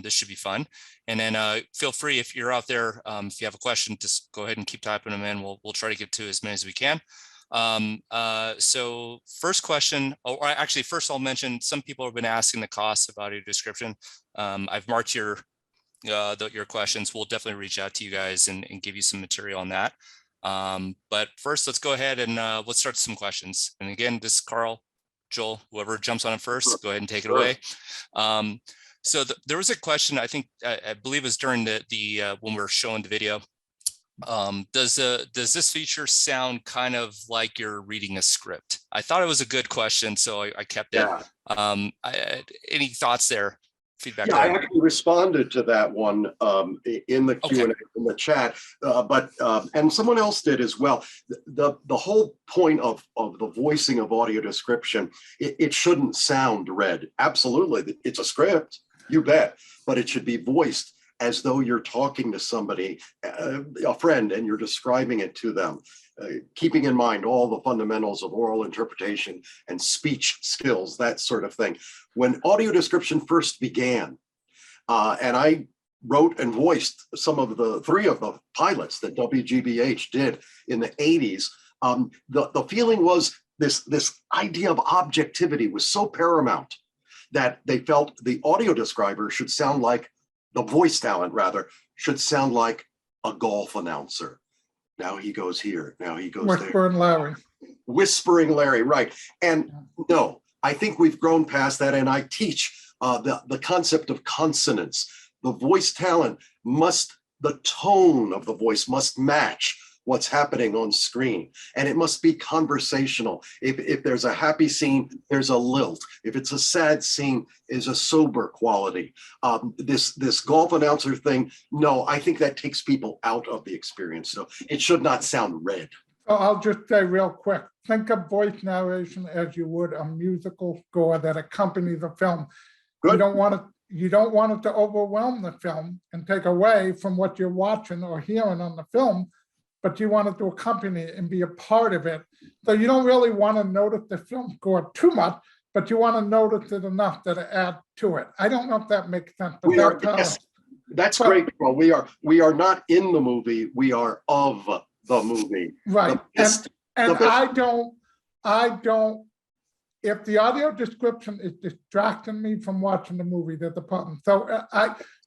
[SPEAKER 1] this should be fun. And then feel free, if you're out there, if you have a question, just go ahead and keep typing them in. We'll try to get to as many as we can. So first question, or actually first I'll mention, some people have been asking the cost of audio description. I've marked your questions. We'll definitely reach out to you guys and give you some material on that. But first, let's go ahead and let's start some questions. And again, this is Carl, Joel, whoever jumps on it first, go ahead and take it away. So there was a question, I think, I believe it was during the when we were showing the video. Does this feature sound kind of like you're reading a script? I thought it was a good question, so I kept it. Any thoughts there? Feedback?
[SPEAKER 3] Yeah, I actually responded to that one in the Q&A, in the chat, and someone else did as well. The whole point of the voicing of audio description, it shouldn't sound read. Absolutely, it's a script, you bet, but it should be voiced as though you're talking to somebody, a friend, and you're describing it to them, keeping in mind all the fundamentals of oral interpretation and speech skills, that sort of thing. When audio description first began, and I wrote and voiced three of the pilots that WGBH did in the 80s, the feeling was this idea of objectivity was so paramount that they felt the audio describer should sound like, the voice talent rather, should sound like a golf announcer. Now he goes here, now he goes there.
[SPEAKER 2] Whispering Larry.
[SPEAKER 3] Whispering Larry, right. And no, I think we've grown past that, and I teach the concept of consonants. The voice talent the tone of the voice must match what's happening on screen, and it must be conversational. If there's a happy scene, there's a lilt. If it's a sad scene, is a sober quality. This golf announcer thing, no, I think that takes people out of the experience. So it should not sound read.
[SPEAKER 2] So I'll just say real quick, think of voice narration as you would a musical score that accompanies a film. You
[SPEAKER 3] Good.
[SPEAKER 2] don't want it to overwhelm the film and take away from what you're watching or hearing on the film, but you want it to accompany it and be a part of it. So you don't really want to notice the film score too much, but you want to notice it enough that it adds to it. I don't know if that makes sense, but
[SPEAKER 3] Yes, that's great. Well, we are not in the movie, we are of the movie.
[SPEAKER 2] right.
[SPEAKER 3] The best-
[SPEAKER 2] And
[SPEAKER 3] the best-
[SPEAKER 2] I don't, if the audio description is distracting me from watching the movie, there's a problem. So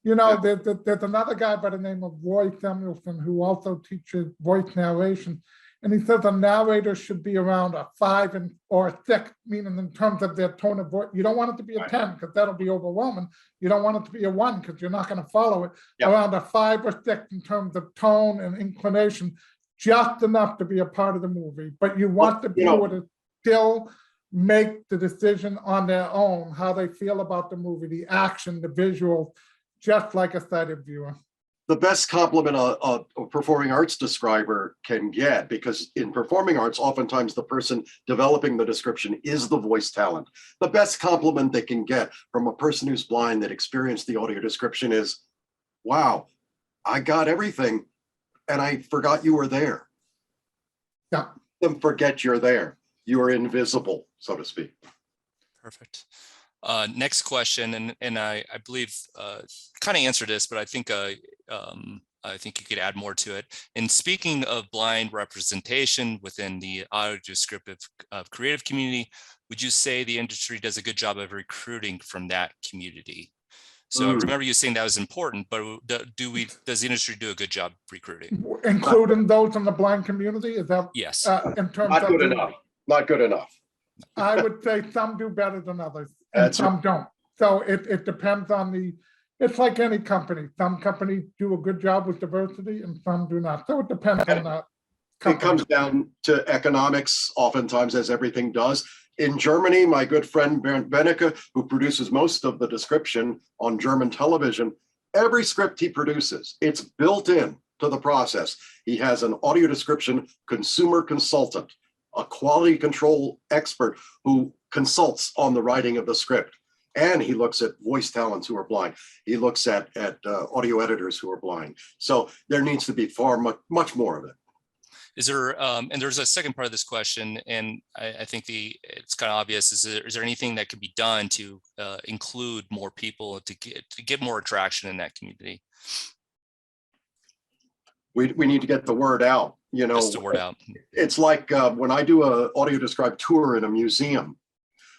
[SPEAKER 2] there's another guy by the name of Roy Samuelson who also teaches voice narration. And he says a narrator should be around a 5 or a 6, meaning in terms of their tone of voice. You don't want it to be a 10 because that'll be overwhelming. You don't want it to be a 1 because you're not going to follow it.
[SPEAKER 3] Yep.
[SPEAKER 2] Around a 5 or 6 in terms of tone and inclination, just enough to be a part of the movie. But you want the viewer to still make the decision on their own, how they feel about the movie, the action, the visual, just like a sighted viewer.
[SPEAKER 3] The best compliment a performing arts describer can get, because in performing arts, oftentimes the person developing the description is the voice talent. The best compliment they can get from a person who's blind that experienced the audio description is, wow, I got everything and I forgot you were there.
[SPEAKER 2] Yeah.
[SPEAKER 3] Don't forget you're there. You are invisible, so to speak.
[SPEAKER 1] Perfect. Next question, and I believe kind of answered this, but I think you could add more to it. And speaking of blind representation within the audio descriptive creative community, would you say the industry does a good job of recruiting from that community? So I remember you saying that was important, but does the industry do a good job recruiting?
[SPEAKER 2] Including those in the blind community? Is that
[SPEAKER 1] Yes.
[SPEAKER 2] in terms
[SPEAKER 3] Not
[SPEAKER 2] of
[SPEAKER 3] good enough. Not good enough.
[SPEAKER 2] I would say some do better than others and
[SPEAKER 3] That's
[SPEAKER 2] some don't. So it depends on it's like any company. Some companies do a good job with diversity and some do not. So it depends on that.
[SPEAKER 3] It comes down to economics, oftentimes, as everything does. In Germany, my good friend Bernd Benecke, who produces most of the description on German television, every script he produces, it's built in to the process. He has an audio description consumer consultant, a quality control expert who consults on the writing of the script. And he looks at voice talents who are blind. He looks at audio editors who are blind. So there needs to be much more of it.
[SPEAKER 1] Is there, and there's a second part of this question, and I think it's kind of obvious, is there anything that can be done to include more people to get more attraction in that community?
[SPEAKER 3] We need to get the word out,
[SPEAKER 1] Just the word out.
[SPEAKER 3] It's like when I do an audio described tour in a museum,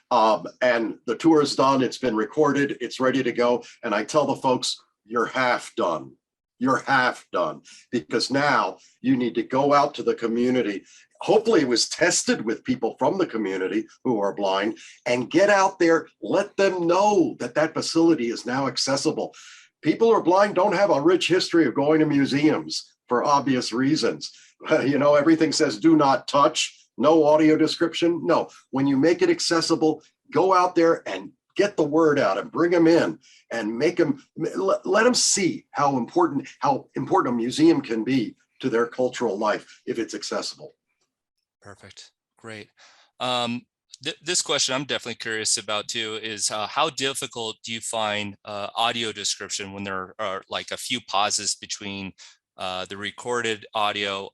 [SPEAKER 3] and the tour is done, it's been recorded, it's ready to go, and I tell the folks, you're half done. You're half done, because now you need to go out to the community. Hopefully it was tested with people from the community who are blind, and get out there, let them know that that facility is now accessible. People who are blind don't have a rich history of going to museums for obvious reasons. Everything says do not touch, no audio description. No, when you make it accessible, go out there and get the word out and bring them in and let them see how important a museum can be to their cultural life if it's accessible.
[SPEAKER 1] Perfect. Great. This question I'm definitely curious about too is how difficult do you find audio description when there are like a few pauses between the recorded audio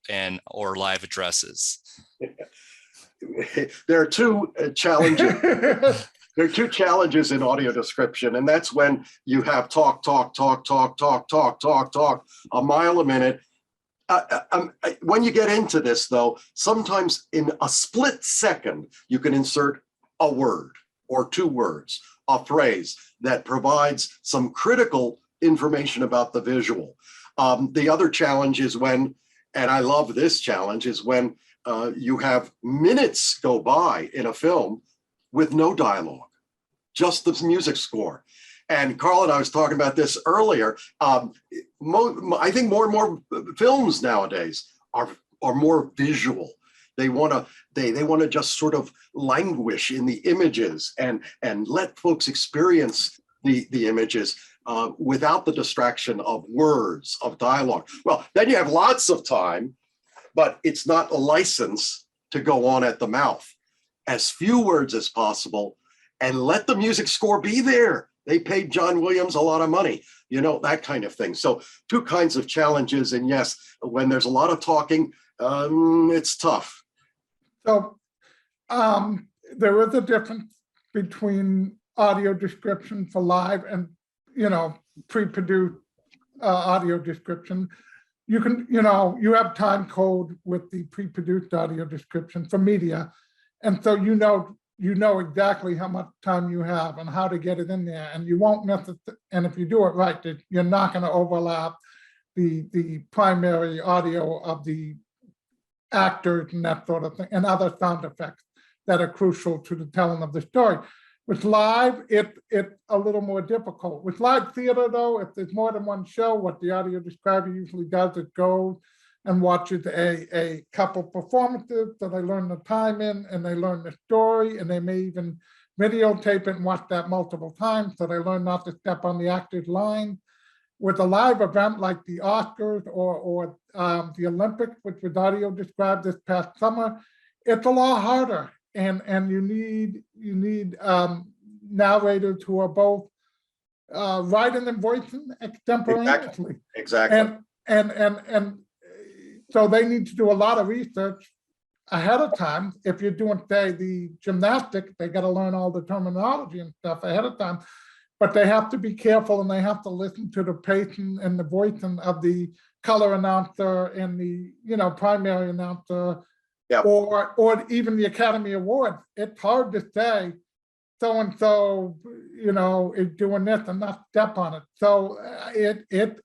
[SPEAKER 1] or live addresses?
[SPEAKER 3] There are two challenges. There are two challenges in audio description, and that's when you have talk a mile a minute. When you get into this, though, sometimes in a split second, you can insert a word or two words, a phrase that provides some critical information about the visual. The other challenge is when, and I love this challenge, is when you have minutes go by in a film with no dialogue, just the music score. And Carl and I was talking about this earlier. I think more and more films nowadays are more visual. They want to just sort of languish in the images and let folks experience the images without the distraction of words, of dialogue. Well, then you have lots of time but it's not a license to go on at the mouth. As few words as possible, and let the music score be there. They paid John Williams a lot of money, you know, that kind of thing. So two kinds of challenges. And yes, when there's a lot of talking, it's tough.
[SPEAKER 2] So there is a difference between audio description for live and, you know, pre-produced audio description. You can, you know, you have time code with the pre-produced audio description for media. And so you know exactly how much time you have and how to get it in there. And you won't necessarily, and if you do it right, you're not going to overlap the primary audio of the actors and that sort of thing, and other sound effects that are crucial to the telling of the story. With live, it's a little more difficult. With live theater, though, if there's more than one show, what the audio describer usually does is goes and watches a couple performances, so they learn the timing and they learn the story, and they may even videotape it and watch that multiple times, so they learn not to step on the actor's line. With a live event like the Oscars or the Olympics, which was audio described this past summer, it's a lot harder, and you need narrators who are both writing and voicing extemporaneously.
[SPEAKER 3] Exactly.
[SPEAKER 2] And so they need to do a lot of research ahead of time. If you're doing, say, the gymnastics, they got to learn all the terminology and stuff ahead of time. But they have to be careful, and they have to listen to the pacing and the voicing of the color announcer and the, you know, primary announcer,
[SPEAKER 3] Yep.
[SPEAKER 2] or even the Academy Awards. It's hard to say so and so, you know, is doing this and not step on it. So in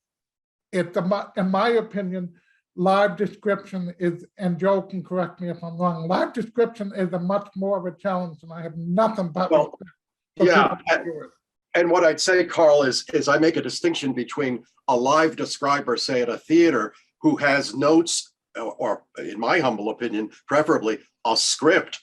[SPEAKER 2] my opinion, live description is, and Joe can correct me if I'm wrong, live description is a much more of a challenge, and I have nothing but respect for
[SPEAKER 3] yeah.
[SPEAKER 2] people to do it.
[SPEAKER 3] And what I'd say, Carl, is I make a distinction between a live describer, say at a theater, who has notes, or in my humble opinion, preferably a script,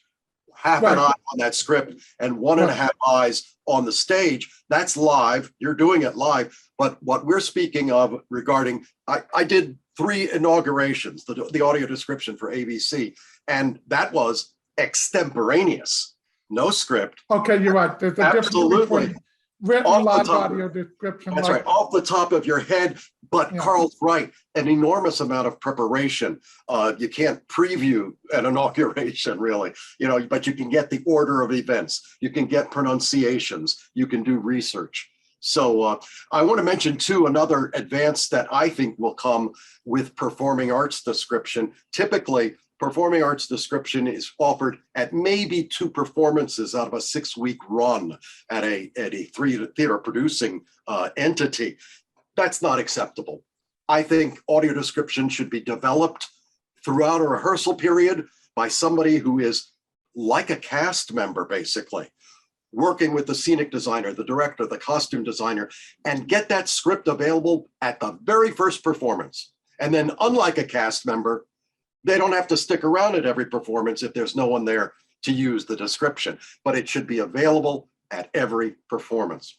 [SPEAKER 3] half an eye on that script and one and a half eyes on the stage. That's live. You're doing it live. But what we're speaking of regarding, I did 3 inaugurations, the audio description for ABC, and that was extemporaneous, no script.
[SPEAKER 2] Okay, you're right. There's a difference
[SPEAKER 3] Absolutely.
[SPEAKER 2] between written live audio description.
[SPEAKER 3] That's right, off the top of your head. But
[SPEAKER 2] Yeah.
[SPEAKER 3] Carl's right, an enormous amount of preparation. You can't preview an inauguration, really, you know, but you can get the order of events. You can get pronunciations. You can do research. So I want to mention, too, another advance that I think will come with performing arts description. Typically, performing arts description is offered at maybe 2 performances out of a 6-week run at a theater producing entity. That's not acceptable. I think audio description should be developed throughout a rehearsal period by somebody who is like a cast member, basically, working with the scenic designer, the director, the costume designer, and get that script available at the very first performance. And then, unlike a cast member, they don't have to stick around at every performance if there's no one there to use the description, but it should be available at every performance.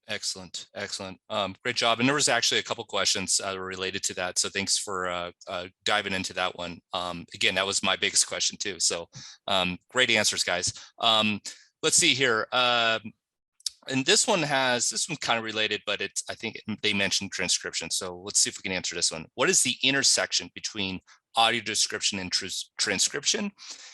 [SPEAKER 1] Excellent, excellent. Great job. And there was actually a couple questions related to that. So thanks for diving into that one. Again, that was my biggest question too. So great answers, guys. Let's see here. And this one kind of related, but I think they mentioned transcription. So let's see if we can answer this one. What is the intersection between audio description and transcription?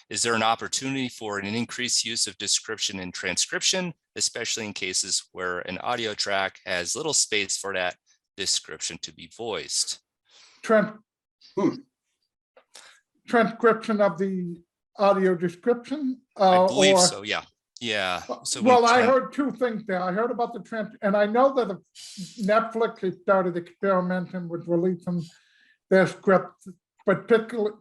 [SPEAKER 1] Is there an opportunity for an increased use of description and transcription, especially in cases where an audio track has little space for that description to be voiced?
[SPEAKER 2] Transcription of the audio description?
[SPEAKER 1] I believe so, yeah. Yeah. So
[SPEAKER 2] well, I heard 2 things there. I heard about the and I know that Netflix has started experimenting with releasing their scripts, particularly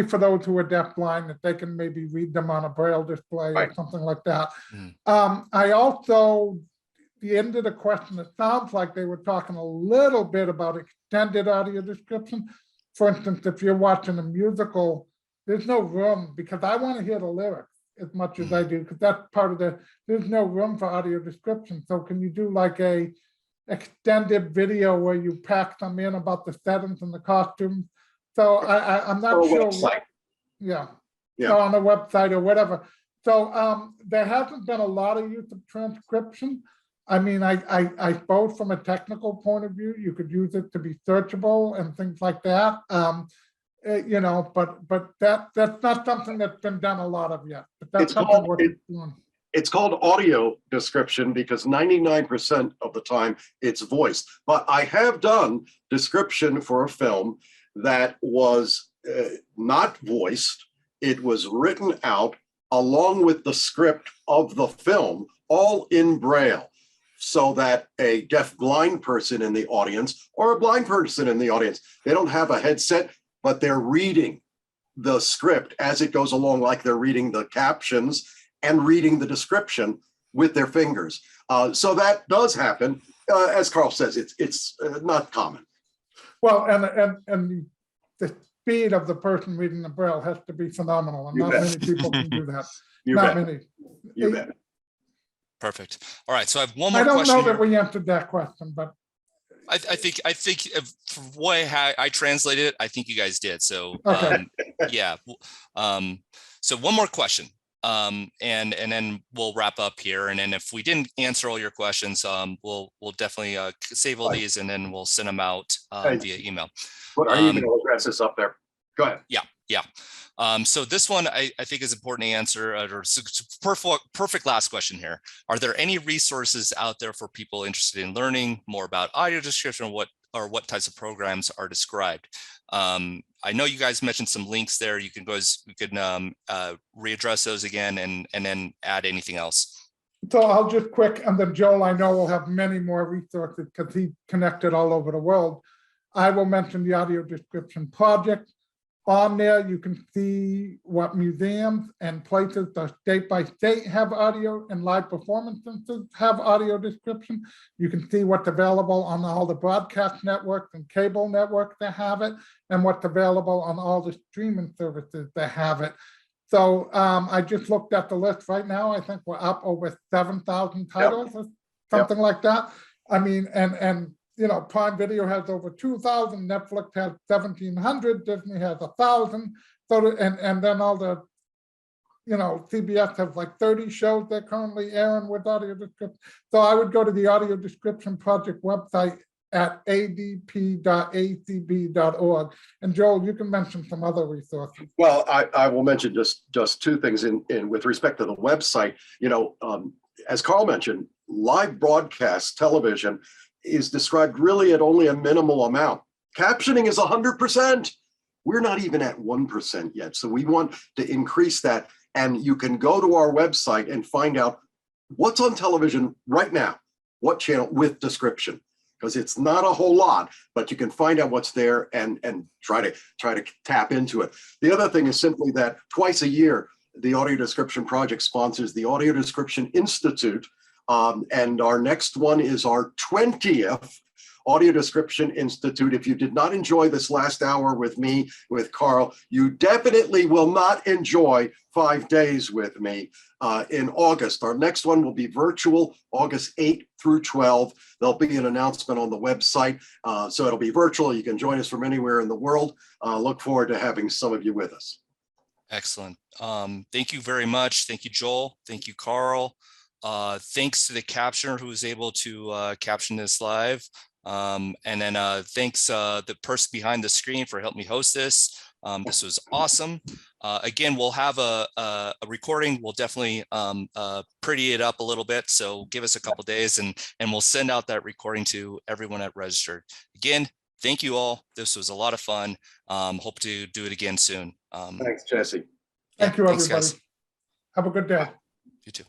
[SPEAKER 2] for those who are deafblind, that they can maybe read them on a braille display or something like that. I also, the end of the question, it sounds like they were talking a little bit about extended audio description. For instance, if you're watching a musical, there's no room, because I want to hear the lyrics as much as I do, because that's part of there's no room for audio description. So can you do like a extended video where you pack them in about the settings and the costumes. So I'm not
[SPEAKER 3] Or a
[SPEAKER 2] sure.
[SPEAKER 3] website.
[SPEAKER 2] Yeah.
[SPEAKER 3] Yeah.
[SPEAKER 2] So on a website or whatever. So there hasn't been a lot of use of transcription. I mean, I suppose from a technical point of view, you could use it to be searchable and things like that. You know, but that's not something that's been done a lot of yet. But that's
[SPEAKER 3] It's
[SPEAKER 2] something
[SPEAKER 3] called,
[SPEAKER 2] we're doing.
[SPEAKER 3] It's called audio description because 99% of the time it's voiced. But I have done description for a film that was not voiced. It was written out along with the script of the film, all in Braille, so that a deaf-blind person in the audience or a blind person in the audience, they don't have a headset, but they're reading the script as it goes along, like they're reading the captions and reading the description with their fingers. So that does happen. As Carl says, it's not common.
[SPEAKER 2] Well, and the speed of the person reading the Braille has to be phenomenal, and
[SPEAKER 3] You
[SPEAKER 2] not
[SPEAKER 3] bet.
[SPEAKER 2] many people can do that.
[SPEAKER 3] You
[SPEAKER 2] Not
[SPEAKER 3] bet.
[SPEAKER 2] many.
[SPEAKER 3] You bet.
[SPEAKER 1] Perfect. All right. So I have one more
[SPEAKER 2] I don't
[SPEAKER 1] question
[SPEAKER 2] know that
[SPEAKER 1] here.
[SPEAKER 2] we answered that question, but
[SPEAKER 1] I think from the way I translated it, I think you guys did. So
[SPEAKER 2] Okay.
[SPEAKER 1] yeah. So one more question. And then we'll wrap up here. And then if we didn't answer all your questions, we'll definitely save all these and then we'll send them out via email.
[SPEAKER 3] What our email address is up there. Go ahead.
[SPEAKER 1] Yeah. So this one I think is important to answer. Or perfect last question here. Are there any resources out there for people interested in learning more about audio description? What types of programs are described? I know you guys mentioned some links there. You can readdress those again and then add anything else.
[SPEAKER 2] So I'll just quick, and then Joel, I know will have many more resources because he connected all over the world. I will mention the audio description project. On there, you can see what museums and places the state by state have audio and live performances have audio description. You can see what's available on all the broadcast networks and cable networks that have it, and what's available on all the streaming services that have it. So I just looked at the list right now. I think we're up over 7,000 titles or something like that. I mean, and you know, Prime Video has over 2,000, Netflix has 1,700, Disney has 1,000. So, and then all the, you know, CBS has like 30 shows they're currently airing with audio description. So I would go to the Audio Description Project website at adp.acb.org. And Joel, you can mention some other resources.
[SPEAKER 3] Well, I will mention just two things in with respect to the website. You know, as Carl mentioned, live broadcast television is described really at only a minimal amount. Captioning is 100%. We're not even at 1% yet. So we want to increase that. And you can go to our website and find out what's on television right now, what channel with description, because it's not a whole lot, but you can find out what's there and try to tap into it. The other thing is simply that twice a year, the Audio Description Project sponsors the Audio Description Institute. And our next one is our 20th Audio Description Institute. If you did not enjoy this last hour with me, with Carl, you definitely will not enjoy 5 days with me in August. Our next one will be virtual, August 8 through 12. There'll be an announcement on the website. So it'll be virtual. You can join us from anywhere in the world. Look forward to having some of you with us.
[SPEAKER 1] Excellent. Thank you very much. Thank you, Joel. Thank you, Carl. Thanks to the captioner who was able to caption this live. And then thanks the person behind the screen for helping me host this. This was awesome. Again, we'll have a recording. We'll definitely pretty it up a little bit. So give us a couple days and we'll send out that recording to everyone at Registered. Again, thank you all. This was a lot of fun. Hope to do it again soon.
[SPEAKER 3] Thanks, Jesse.
[SPEAKER 2] Thank you,
[SPEAKER 1] thanks,
[SPEAKER 2] everybody.
[SPEAKER 1] guys.
[SPEAKER 2] Have a good day.
[SPEAKER 1] You too.